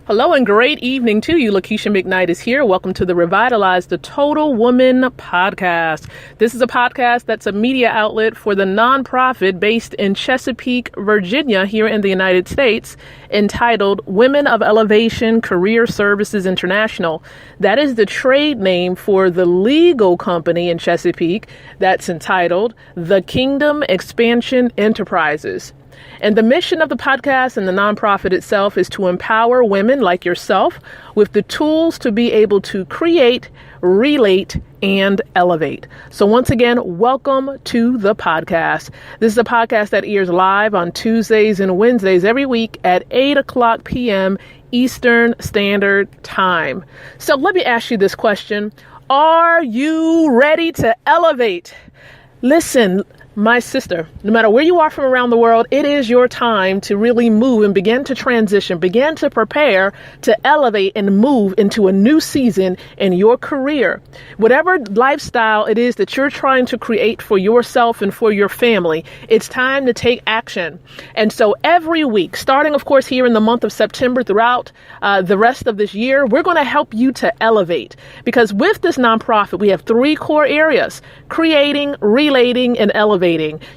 Hello and great evening to you. Lakeisha McKnight is here. Welcome to the Revitalize the Total Woman podcast. This is a podcast that's a media outlet for the nonprofit based in Chesapeake, Virginia, here in the United States, entitled Women of Elevation Career Services International. That is the trade name for the legal company in Chesapeake that's entitled The Kingdom Expansion Enterprises. And the mission of the podcast and the nonprofit itself is to empower women like yourself with the tools to be able to create, relate, and elevate. So once again, welcome to the podcast. This is a podcast that airs live on Tuesdays and Wednesdays every week at 8 p.m. Eastern Standard Time. So let me ask you this question. Are you ready to elevate? Listen, my sister, no matter where you are from around the world, it is your time to really move and begin to transition, begin to prepare to elevate and move into a new season in your career. Whatever lifestyle it is that you're trying to create for yourself and for your family, it's time to take action. And so every week, starting, of course, here in the month of September throughout the rest of this year, we're going to help you to elevate. Because with this nonprofit, we have three core areas: creating, relating, and elevating.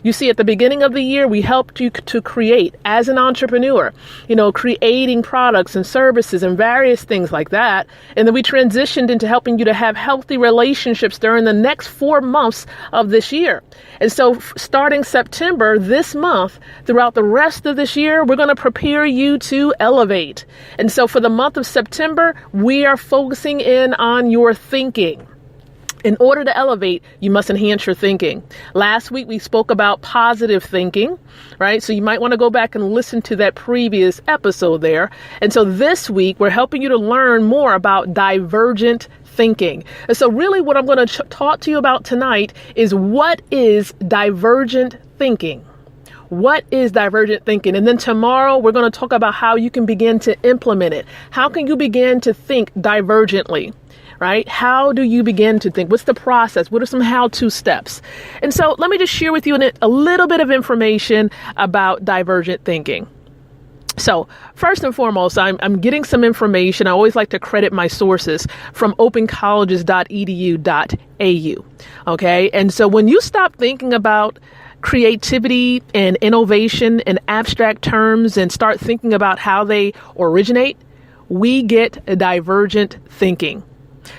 You see, at the beginning of the year, we helped you to create as an entrepreneur, creating products and services and various things like that. And then we transitioned into helping you to have healthy relationships during the next 4 months of this year. And so starting September this month, throughout the rest of this year, we're going to prepare you to elevate. And so for the month of September, we are focusing in on your thinking. In order to elevate, you must enhance your thinking. Last week, we spoke about positive thinking, right? So you might want to go back and listen to that previous episode there. And so this week, we're helping you to learn more about divergent thinking. And so really what I'm going to talk to you about tonight is what is divergent thinking? What is divergent thinking? And then tomorrow, we're going to talk about how you can begin to implement it. How can you begin to think divergently? Right? How do you begin to think? What's the process? What are some how-to steps? And so let me just share with you a little bit of information about divergent thinking. So first and foremost, I'm getting some information. I always like to credit my sources from opencolleges.edu.au. Okay. And so when you stop thinking about creativity and innovation in abstract terms and start thinking about how they originate, we get a divergent thinking.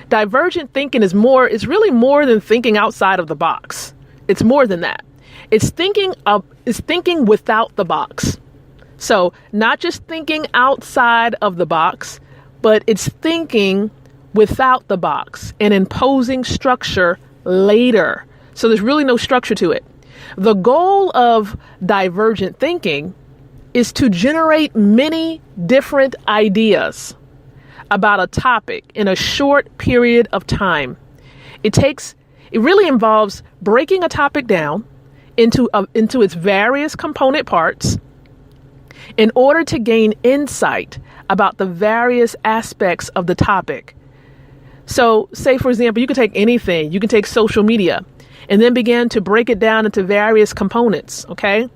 Divergent thinking is really more than thinking outside of the box. It's more than that. It's thinking without the box. So not just thinking outside of the box, but it's thinking without the box and imposing structure later. So there's really no structure to it. The goal of divergent thinking is to generate many different ideas about a topic in a short period of time. It really involves breaking a topic down into its various component parts in order to gain insight about the various aspects of the topic. So say, for example, you can take anything. You can take social media and then begin to break it down into various components. Okay.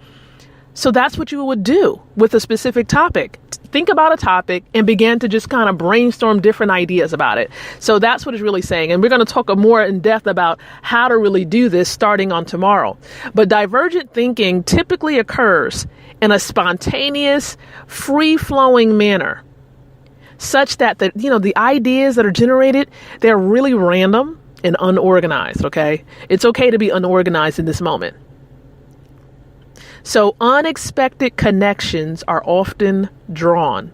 So that's what you would do with a specific topic. Think about a topic and begin to just kind of brainstorm different ideas about it. So that's what it's really saying. And we're going to talk more in depth about how to really do this starting on tomorrow. But divergent thinking typically occurs in a spontaneous, free-flowing manner, such that the ideas that are generated, they're really random and unorganized. Okay. It's okay to be unorganized in this moment. So unexpected connections are often drawn.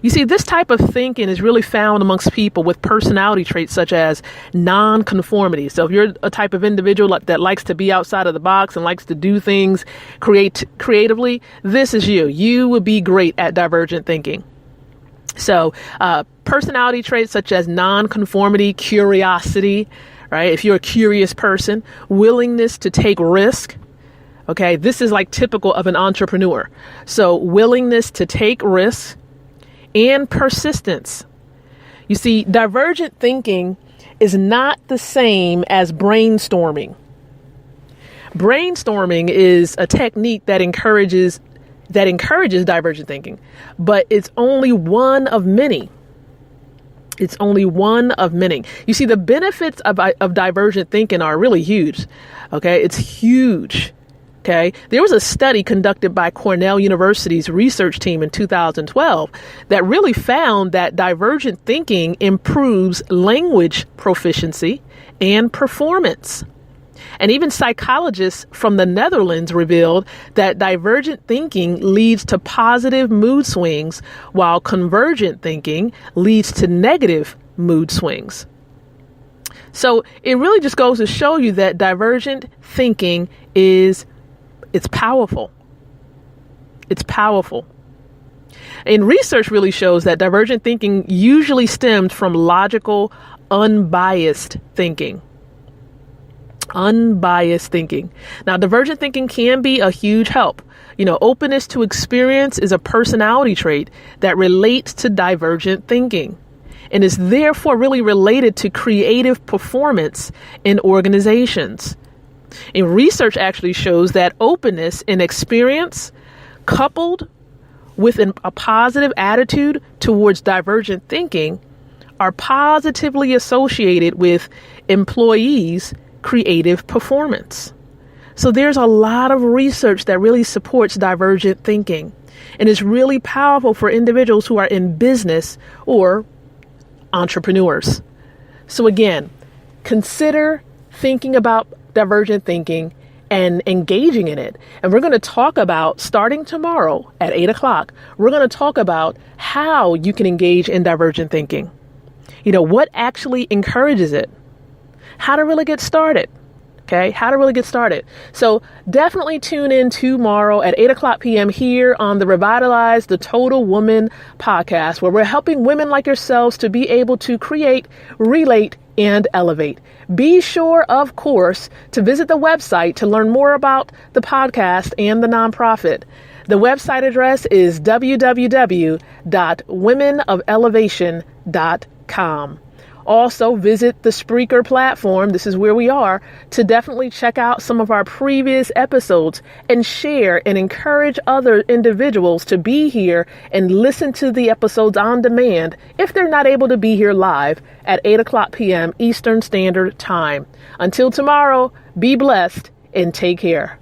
You see, this type of thinking is really found amongst people with personality traits such as nonconformity. So if you're a type of individual that likes to be outside of the box and likes to do things creatively, this is you. You would be great at divergent thinking. So personality traits such as nonconformity, curiosity, right? If you're a curious person, willingness to take risk. Okay, this is like typical of an entrepreneur. So willingness to take risks and persistence. You see, divergent thinking is not the same as brainstorming. Brainstorming is a technique that encourages that encourages divergent thinking, but it's only one of many. It's only one of many. You see, the benefits of divergent thinking are really huge. Okay, it's huge. Okay, there was a study conducted by Cornell University's research team in 2012 that really found that divergent thinking improves language proficiency and performance. And even psychologists from the Netherlands revealed that divergent thinking leads to positive mood swings, while convergent thinking leads to negative mood swings. So it really just goes to show you that divergent thinking it's powerful. It's powerful. And research really shows that divergent thinking usually stems from logical, unbiased thinking. Unbiased thinking. Now, divergent thinking can be a huge help. Openness to experience is a personality trait that relates to divergent thinking and is therefore really related to creative performance in organizations. And research actually shows that openness in experience coupled with a positive attitude towards divergent thinking are positively associated with employees' creative performance. So there's a lot of research that really supports divergent thinking, and is really powerful for individuals who are in business or entrepreneurs. So again, consider thinking about divergent thinking and engaging in it. And we're going to talk about, starting tomorrow at 8 o'clock, we're going to talk about how you can engage in divergent thinking. What actually encourages it, how to really get started. Okay, how to really get started. So definitely tune in tomorrow at 8 o'clock p.m. here on the Revitalize the Total Woman podcast, where we're helping women like yourselves to be able to create, relate, and elevate. Be sure, of course, to visit the website to learn more about the podcast and the nonprofit. The website address is www.womenofElevation.com. Also, visit the Spreaker platform, this is where we are, to definitely check out some of our previous episodes and share and encourage other individuals to be here and listen to the episodes on demand if they're not able to be here live at 8 o'clock p.m. Eastern Standard Time. Until tomorrow, be blessed and take care.